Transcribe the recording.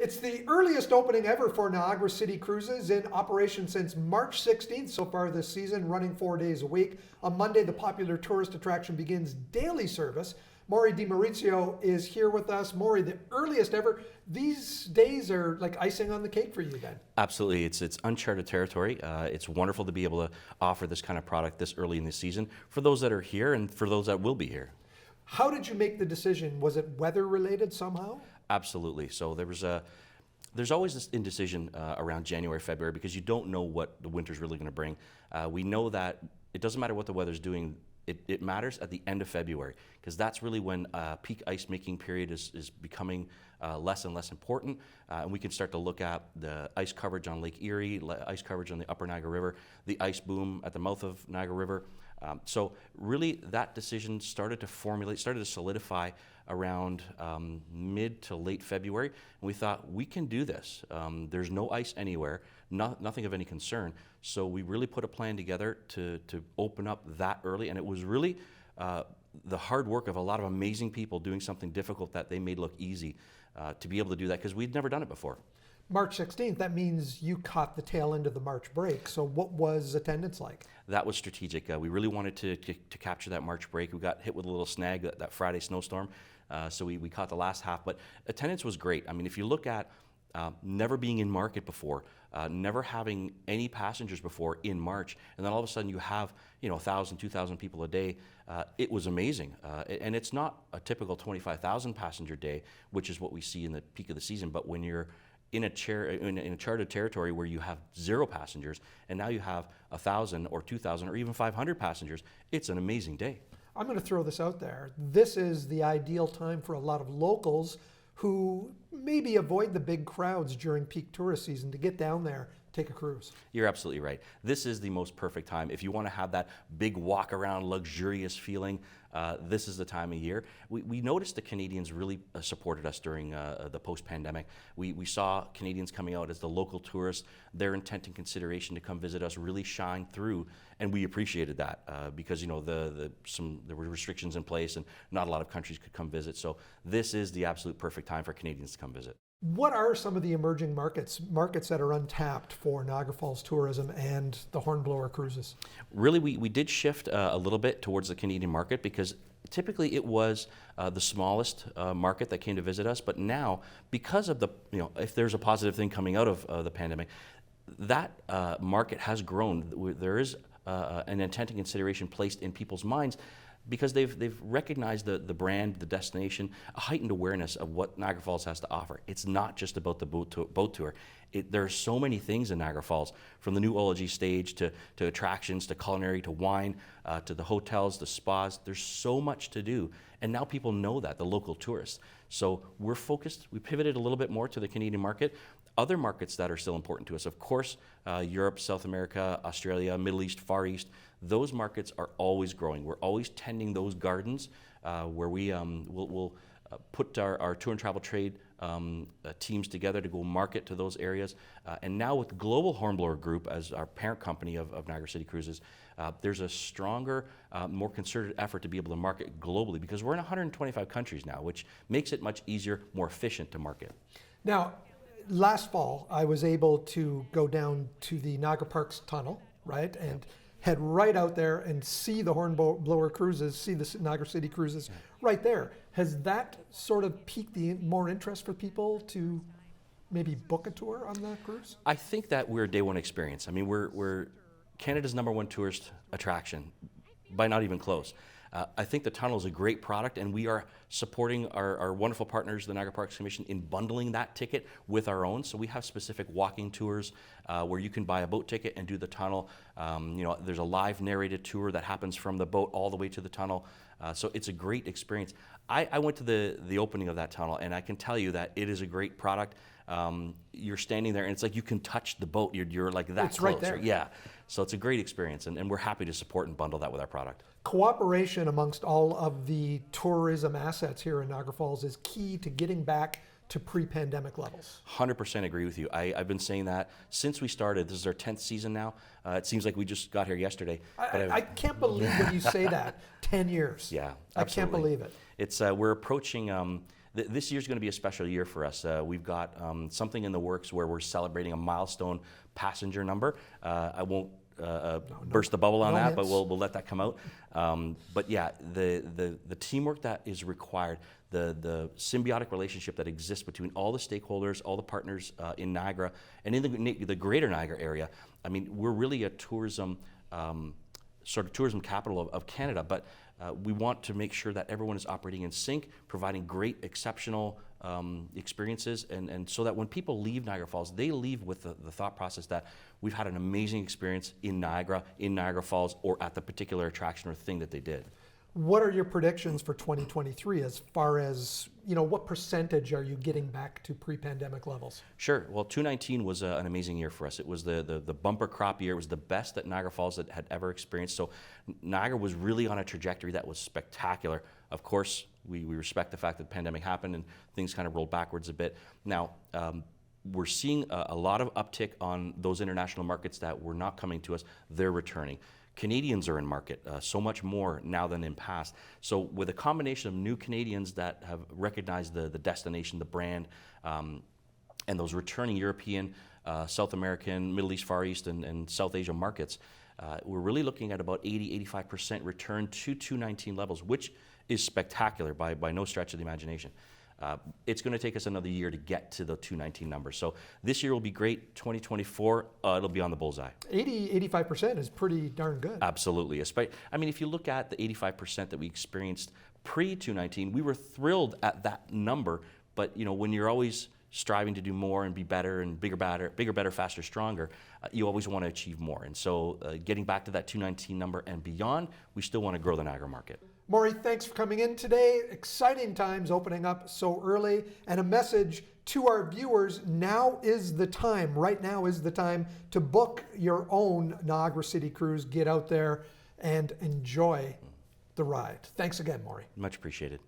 It's the earliest opening ever for Niagara City Cruises, in operation since March 16th so far this season, running 4 days a week. On Monday, the popular tourist attraction begins daily service. Mory DiMaurizio is here with us. Mory, the earliest ever. These days are like icing on the cake for you then. Absolutely. It's uncharted territory. It's wonderful to be able to offer this kind of product this early in the season for those that are here and for those that will be here. How did you make the decision? Was it weather related somehow? Absolutely. So there's always this indecision around January, February, because you don't know what the winter's really going to bring. We know that it doesn't matter what the weather's doing. It matters at the end of February, because that's really when peak ice making period is becoming less and less important, and we can start to look at the ice coverage on Lake Erie, ice coverage on the upper Niagara River, the ice boom at the mouth of Niagara River. So really that decision started to solidify around mid to late February, and we thought we can do this. There's no ice anywhere, nothing of any concern. So we really put a plan together to open up that early, and it was really the hard work of a lot of amazing people doing something difficult that they made look easy to be able to do that, because we'd never done it before. March 16th, that means you caught the tail end of the March break. So what was attendance like? That was strategic. We really wanted to capture that March break. We got hit with a little snag, that Friday snowstorm, so we caught the last half. But attendance was great. I mean, if you look at never being in market before, never having any passengers before in March, and then all of a sudden you have 1,000, 2,000 people a day. It was amazing, and it's not a typical 25,000 passenger day, which is what we see in the peak of the season. But when you're in a charted territory where you have 0 passengers, and now you have 1,000 or 2,000 or even 500 passengers, it's an amazing day. I'm going to throw this out there. This is the ideal time for a lot of locals who maybe avoid the big crowds during peak tourist season to get down there, take a cruise. You're absolutely right. This is the most perfect time. If you want to have that big walk around, luxurious feeling, this is the time of year. We noticed the Canadians really supported us during the post-pandemic. We saw Canadians coming out as the local tourists, their intent and consideration to come visit us really shine through, and we appreciated that because there were restrictions in place and not a lot of countries could come visit. So this is the absolute perfect time for Canadians to come visit. What are some of the emerging markets that are untapped for Niagara Falls tourism and the Hornblower cruises? Really, we did shift a little bit towards the Canadian market, because typically it was the smallest market that came to visit us. But now, because of if there's a positive thing coming out of the pandemic, that market has grown. There is an intent and consideration placed in people's minds, because they've recognized the brand, the destination, a heightened awareness of what Niagara Falls has to offer. It's not just about the boat tour. There are so many things in Niagara Falls, from the new OLG stage to attractions, to culinary, to wine, to the hotels, the spas. There's so much to do, and now people know that, the local tourists. So we're focused, we pivoted a little bit more to the Canadian market. Other markets that are still important to us, of course, Europe, South America, Australia, Middle East, Far East, those markets are always growing. We're always tending those gardens where we'll put our tour and travel trade teams together to go market to those areas. And now with Global Hornblower Group as our parent company of Niagara City Cruises, there's a stronger, more concerted effort to be able to market globally, because we're in 125 countries now, which makes it much easier, more efficient to market. Now, last fall, I was able to go down to the Niagara Parks tunnel, right? And head right out there and see the Hornblower cruises, see the Niagara City Cruises right there. Has that sort of piqued more interest for people to maybe book a tour on the cruise? I think that we're a day one experience. I mean, we're Canada's #1 tourist attraction, by not even close. I think the tunnel is a great product, and we are supporting our wonderful partners, the Niagara Parks Commission, in bundling that ticket with our own. So we have specific walking tours where you can buy a boat ticket and do the tunnel. There's a live narrated tour that happens from the boat all the way to the tunnel. So it's a great experience. I went to the opening of that tunnel, and I can tell you that it is a great product. You're standing there, and it's like you can touch the boat. You're like that it's close. Right there. Yeah. So it's a great experience, and we're happy to support and bundle that with our product. Cooperation amongst all of the tourism assets here in Niagara Falls is key to getting back to pre-pandemic levels. 100% agree with you. I've been saying that since we started. This is our 10th season now. It seems like we just got here yesterday. I can't believe when you say that. 10 years. Yeah, absolutely. I can't believe it. It's we're approaching This year's going to be a special year for us. We've got something in the works where we're celebrating a milestone passenger number. I won't burst the bubble on No that, but hints. we'll let that come out. But yeah, the teamwork that is required, the symbiotic relationship that exists between all the stakeholders, all the partners in Niagara and in the greater Niagara area. I mean, we're really a tourism sort of tourism capital of Canada, but we want to make sure that everyone is operating in sync, providing great, exceptional experiences, and so that when people leave Niagara Falls, they leave with the thought process that we've had an amazing experience in Niagara Falls, or at the particular attraction or thing that they did. What are your predictions for 2023 as far as, what percentage are you getting back to pre-pandemic levels? Sure. Well, 2019 was an amazing year for us. It was the bumper crop year. It was the best that Niagara Falls had ever experienced. So Niagara was really on a trajectory that was spectacular. Of course, we respect the fact that the pandemic happened and things kind of rolled backwards a bit. Now, we're seeing a lot of uptick on those international markets that were not coming to us. They're returning. Canadians are in market, so much more now than in past. So with a combination of new Canadians that have recognized the destination, the brand, and those returning European, South American, Middle East, Far East, and South Asia markets, we're really looking at about 80–85% return to 2019 levels, which is spectacular by no stretch of the imagination. It's going to take us another year to get to the 2019 numbers. So this year will be great. 2024, it'll be on the bullseye. 80–85% is pretty darn good. Absolutely. I mean, if you look at the 85% that we experienced pre-2019, we were thrilled at that number. But when you're always striving to do more and be better and bigger, better, faster, stronger, you always want to achieve more. And so getting back to that 2019 number and beyond, we still want to grow the Niagara market. Mory, thanks for coming in today. Exciting times opening up so early, and a message to our viewers: now is the time. Right now is the time to book your own Niagara City cruise. Get out there and enjoy the ride. Thanks again, Mory. Much appreciated.